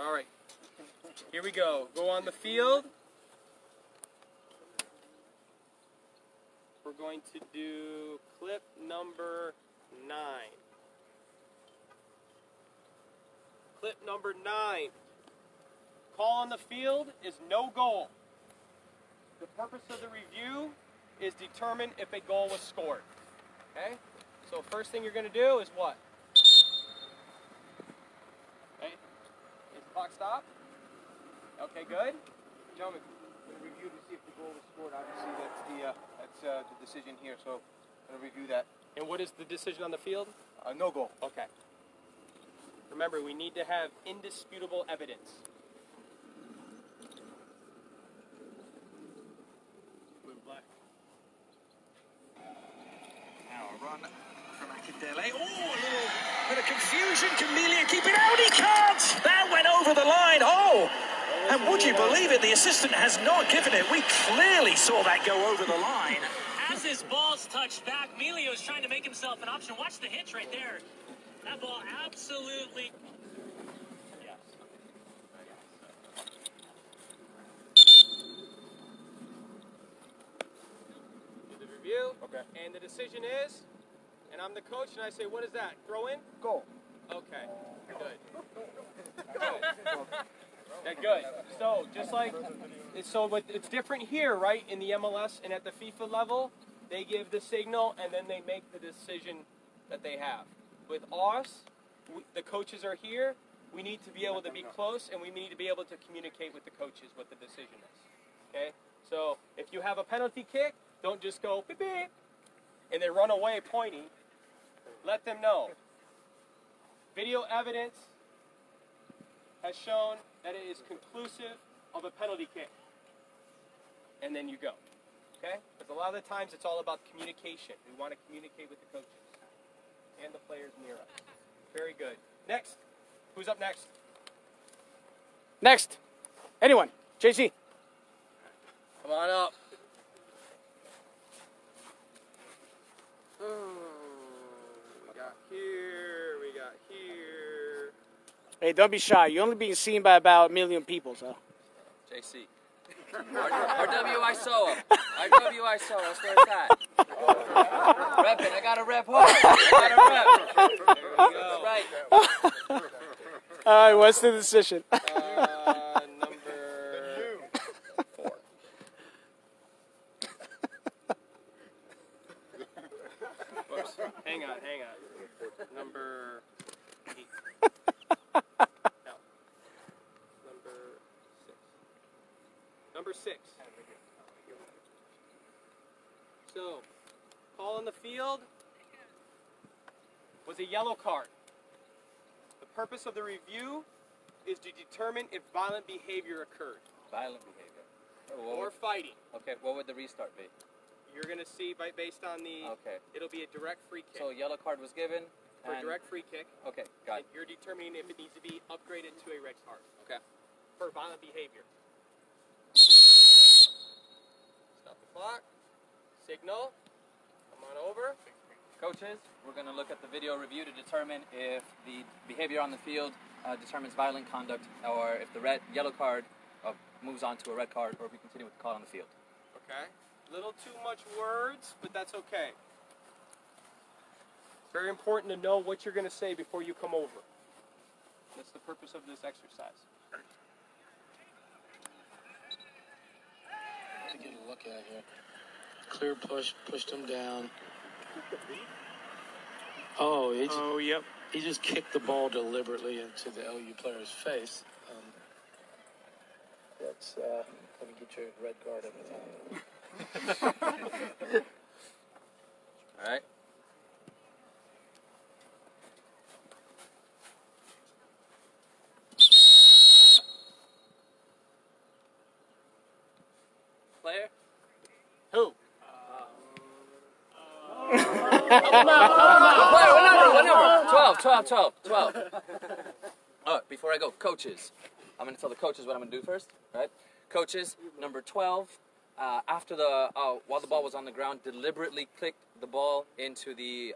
All right. Here we go. Go on the field. We're going to do clip number 9. Clip number 9. Call on the field is no goal. The purpose of the review is determine if a goal was scored. Okay? So first thing you're going to do is what? Okay. Is the clock stop? Okay, good. Gentlemen, we review to see if the goal was scored. Obviously, that's the decision here. So, I'm going to review that. And what is the decision on the field? No goal. Okay. Remember, we need to have indisputable evidence. Now a run from Akindele. Oh, a little bit of confusion. Camellia keep it out. He can't. That went over the line. Oh, and would you believe it? The assistant has not given it. We clearly saw that go over the line. As his ball's touched back, Emilio's trying to make himself an option. Watch the hitch right there. That ball absolutely... Yes. Do the review. Okay. And the decision is, and I'm the coach, and I say, what is that? Throw in? Goal. Okay. Good. Yeah, good. So, just like, it's different here, right? In the MLS and at the FIFA level, they give the signal and then they make the decision that they have. With us, the coaches are here. We need to be able to be close and we need to be able to communicate with the coaches what the decision is. Okay? So, if you have a penalty kick, don't just go beep beep and then run away pointing. Let them know. Video evidence has shown that it is conclusive of a penalty kick. And then you go. Okay? Because a lot of the times it's all about communication. We want to communicate with the coaches and the players near us. Very good. Next. Who's up next? Next. Anyone. JC. Come on up. We got here. We got here. Hey, don't be shy. You're only being seen by about 1 million people, so. JC. RWISOA. RWISOA. That's where it's at. Reppin'. I got to rep hard. I got to rep. There we go. Right. All right, what's the decision? Number 4. Whoops. Hang on. Number 8. No. Number 6. So, call on the field was a yellow card. The purpose of the review is to determine if violent behavior occurred. Violent behavior. Or fighting. Okay, what would the restart be? You're going to see based on the... Okay. It'll be a direct free kick. So a yellow card was given. For a direct free kick. Okay, got it. You're determining if it needs to be upgraded to a red card. Okay. For violent behavior. Stop the clock. Signal. Come on over. Coaches, we're going to look at the video review to determine if the behavior on the field determines violent conduct, or if the yellow card moves on to a red card, or if we continue with the call on the field. Okay. Little too much words, but that's okay. It's very important to know what you're going to say before you come over. That's the purpose of this exercise. To get a look at here. Clear push, pushed him down. Oh, yep. He just kicked the ball deliberately into the LU player's face. That's let me get your red card every time. All right. Player? Who? What number? 12. All right, before I go, coaches. I'm going to tell the coaches what I'm going to do first, right? Coaches, number 12, while the ball was on the ground, deliberately clicked the ball into the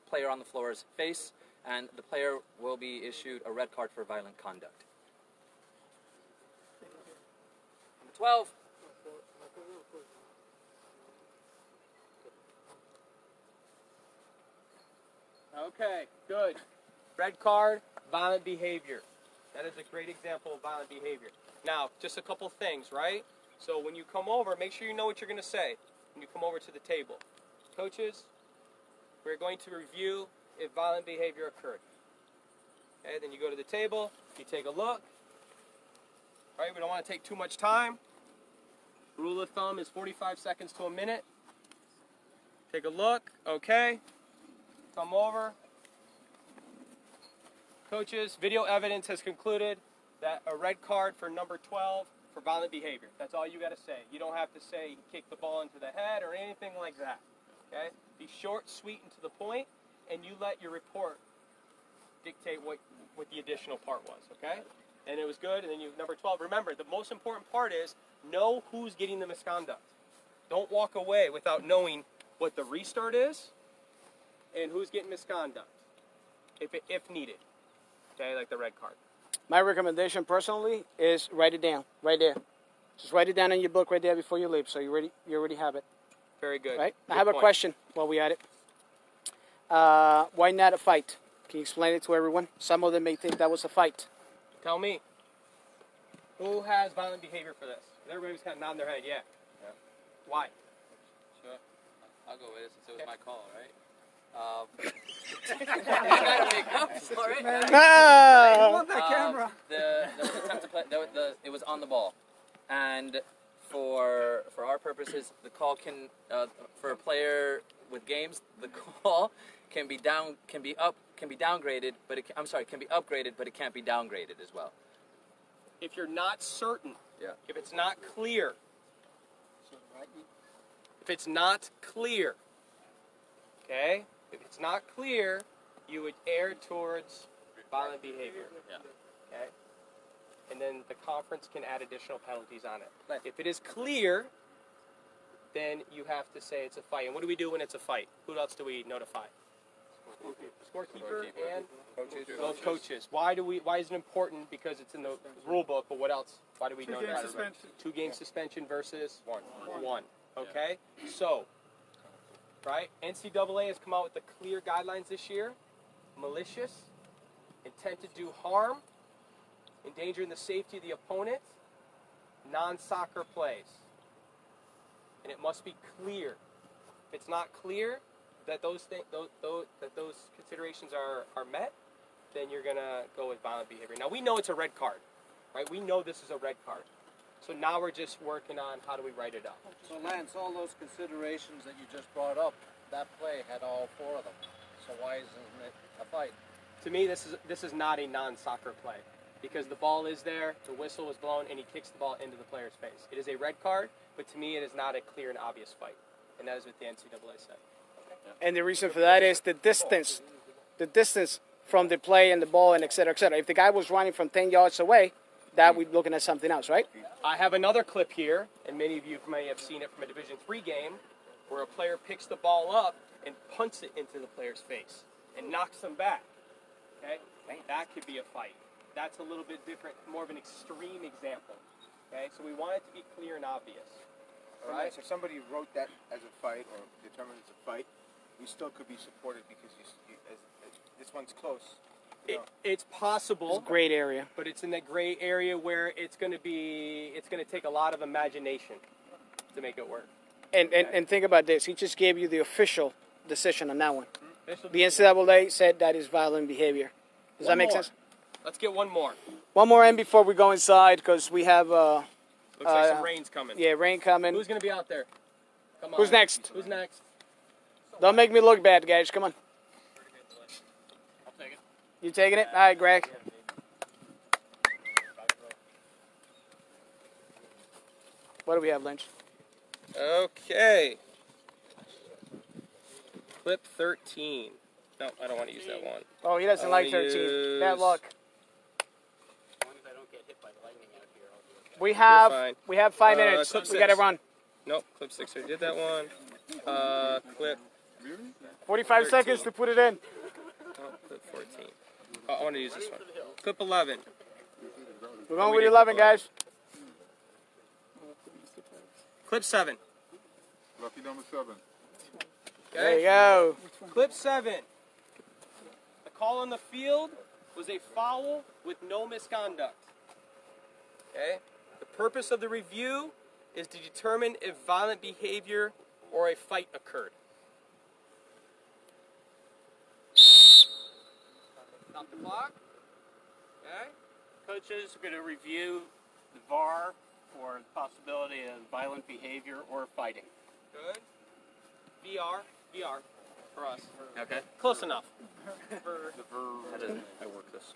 player on the floor's face, and the player will be issued a red card for violent conduct. 12. Okay, good. Red card, violent behavior. That is a great example of violent behavior. Now, just a couple things, right? So when you come over, make sure you know what you're going to say when you come over to the table. Coaches, we're going to review if violent behavior occurred. Okay, then you go to the table, you take a look. Right, we don't want to take too much time. Rule of thumb is 45 seconds to a minute. Take a look, okay. Come over. Coaches, video evidence has concluded that a red card for number 12 for violent behavior. That's all you got to say. You don't have to say he kicked the ball into the head or anything like that. Okay? Be short, sweet, and to the point, and you let your report dictate what the additional part was. Okay? And it was good. And then you number 12. Remember, the most important part is know who's getting the misconduct. Don't walk away without knowing what the restart is and who's getting misconduct, if needed. Okay, like the red card. My recommendation personally is write it down right there. Just write it down in your book right there before you leave, so you already have it. Very good. Right? Good I have point. a question while we at it. Why not a fight? Can you explain it to everyone? Some of them may think that was a fight. Tell me. Who has violent behavior for this? Everybody's kind of nodding their head. Yeah. Why? Sure. I'll go with it since it was my call, right? I gotta make up for it. Ah! want that camera. The attempt to play, it was on the ball, and for our purposes, the call can for a player with games, the call can be upgraded, but it can't be downgraded as well. If you're not certain, Yeah. if it's not clear, okay? If it's not clear, you would err towards violent behavior. Yeah. Okay? And then the conference can add additional penalties on it. But if it is clear, then you have to say it's a fight. And what do we do when it's a fight? Who else do we notify? Scorekeeper and coaches. Why is it important? Because it's in the rule book, but what else? Why do we notify? 2-game suspension versus one. Okay? So, right? NCAA has come out with the clear guidelines this year. Malicious, intent to do harm, endangering the safety of the opponent, non-soccer plays. And it must be clear. If it's not clear that those considerations are met, then you're going to go with violent behavior. Now, we know it's a red card, right? We know this is a red card. So now we're just working on how do we write it up. So Lance, all those considerations that you just brought up, that play had all 4 of them. So why isn't it a fight? To me, this is not a non-soccer play because the ball is there, the whistle was blown, and he kicks the ball into the player's face. It is a red card, but to me, it is not a clear and obvious fight, and that is what the NCAA said. And the reason for that is the distance from the play and the ball and et cetera, et cetera. If the guy was running from 10 yards away, that we're looking at something else, right? I have another clip here, and many of you may have seen it from a Division III game, where a player picks the ball up and punts it into the player's face and knocks him back. Okay, that could be a fight. That's a little bit different, more of an extreme example. Okay, so we want it to be clear and obvious. All right. So if somebody wrote that as a fight or determined it's a fight, we still could be supported because this one's close. It's possible. It's a great area. But it's in that gray area where it's going to take a lot of imagination to make it work. And think about this. He just gave you the official decision on that one. The NCAA said that is violent behavior. Does that make sense? Let's get one more. One more in before we go inside because we have... Looks like some rain's coming. Yeah, rain coming. Who's going to be out there? Come on. Who's next? Who's next? Don't make me look bad, guys. Come on. I'll take it. You taking it? All right, Greg. What do we have, Lynch? Okay. Clip 13. No, I don't want to use that one. Oh, he doesn't like 13. Bad luck. As long as I don't get hit by lightning out here, I'll do it. We have 5 minutes. clip We got to 6. run. Nope, clip 6. I did that one. Clip 45 13. seconds to put it in. Oh, clip 14. Oh, I want to use this one. Clip 11. We're going with 11, guys. Clip 7. Lucky number 7. There you go. Clip 7. The call on the field was a foul with no misconduct. Okay? The purpose of the review is to determine if violent behavior or a fight occurred. Stop the clock. Okay? Coaches are going to review the VAR for the possibility of violent behavior or fighting. Good. VR for us. Okay. Close enough. How does I work this?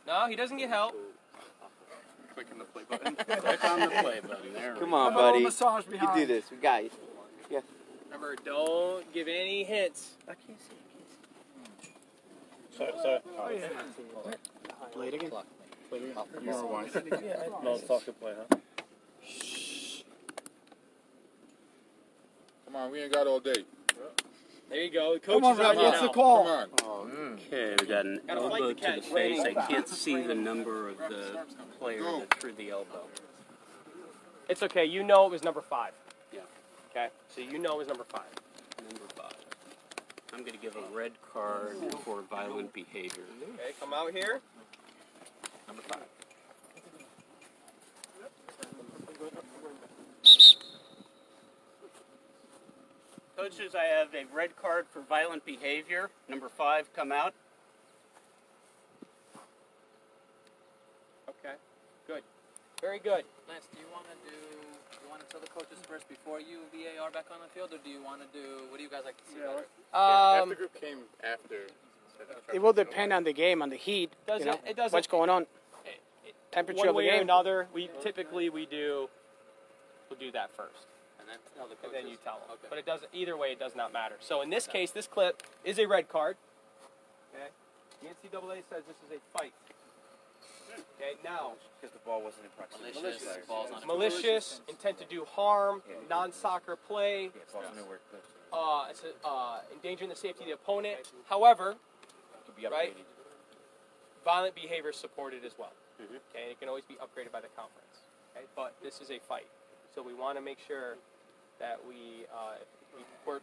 No, he doesn't get help. Click on the play button. Click on the play button. There we Come go. on, buddy. Massage You can do this. We got you. Yeah. Remember, don't give any hints. I can't see. Sorry. Play it again. No, soccer play, huh? Come on, we ain't got all day. There you go. The coach Come on, is on Roger, you what's the now. call? Come on. Okay, we got an Gotta fight elbow the to catch. the face. I can't see the number of the player that threw the elbow. It's okay. You know it was number 5. Yeah. Okay? So you know it was number 5. Number 5. I'm going to give a red card for violent behavior. Okay, come out here. Number 5. Coaches, I have a red card for violent behavior. Number 5, come out. Okay. Good. Very good. Lance, do you want to tell the coaches first before you VAR back on the field, or do you want to do, what do you guys like to see better? After group came after. It will depend on the game, on the heat. Does you know, it doesn't. what's going on? Temperature One of the way or game. another, we'll do that first. And then tell the And coaches. then you tell them. Okay. But it doesn't. Either way, it does not matter. So in this case, this clip is a red card. Okay. The NCAA says this is a fight. Okay. Now, Because the ball wasn't in proximity. Malicious. Balls on it. malicious, intent to do harm, non-soccer play, Yeah, ball's nowhere close. endangering the safety of the opponent. However, Could be right, upgraded. violent behavior is supported as well. Okay, and it can always be upgraded by the conference. Okay, but this is a fight, so we want to make sure that we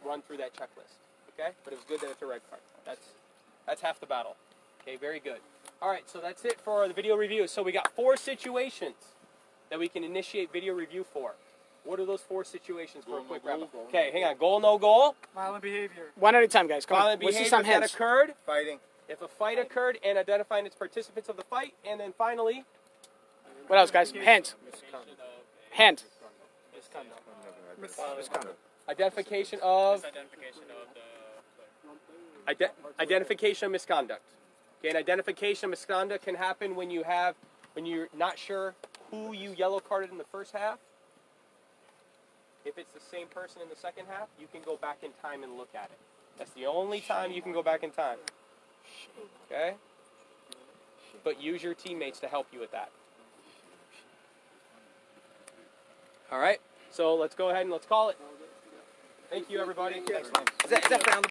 run through that checklist. Okay, but it was good that it's a red card. That's half the battle. Okay, very good. All right, so that's it for the video review. So we got 4 situations that we can initiate video review for. What are those 4 situations for a quick wrap up? Okay, hang on. Goal, no goal. Violent behavior. One at a time, guys. Come Violent on. Let's see behavior some that hands. occurred. Fighting. If a fight occurred, and identifying its participants of the fight, and then finally, What else, guys? Hands. Hand. identification of identification of misconduct. Okay, and identification of misconduct can happen when you're not sure who you yellow carded in the first half. If it's the same person in the second half, you can go back in time and look at it. That's the only time you can go back in time. Okay? But use your teammates to help you with that. All right, so let's go ahead and let's call it. Thank you, everybody. Is that round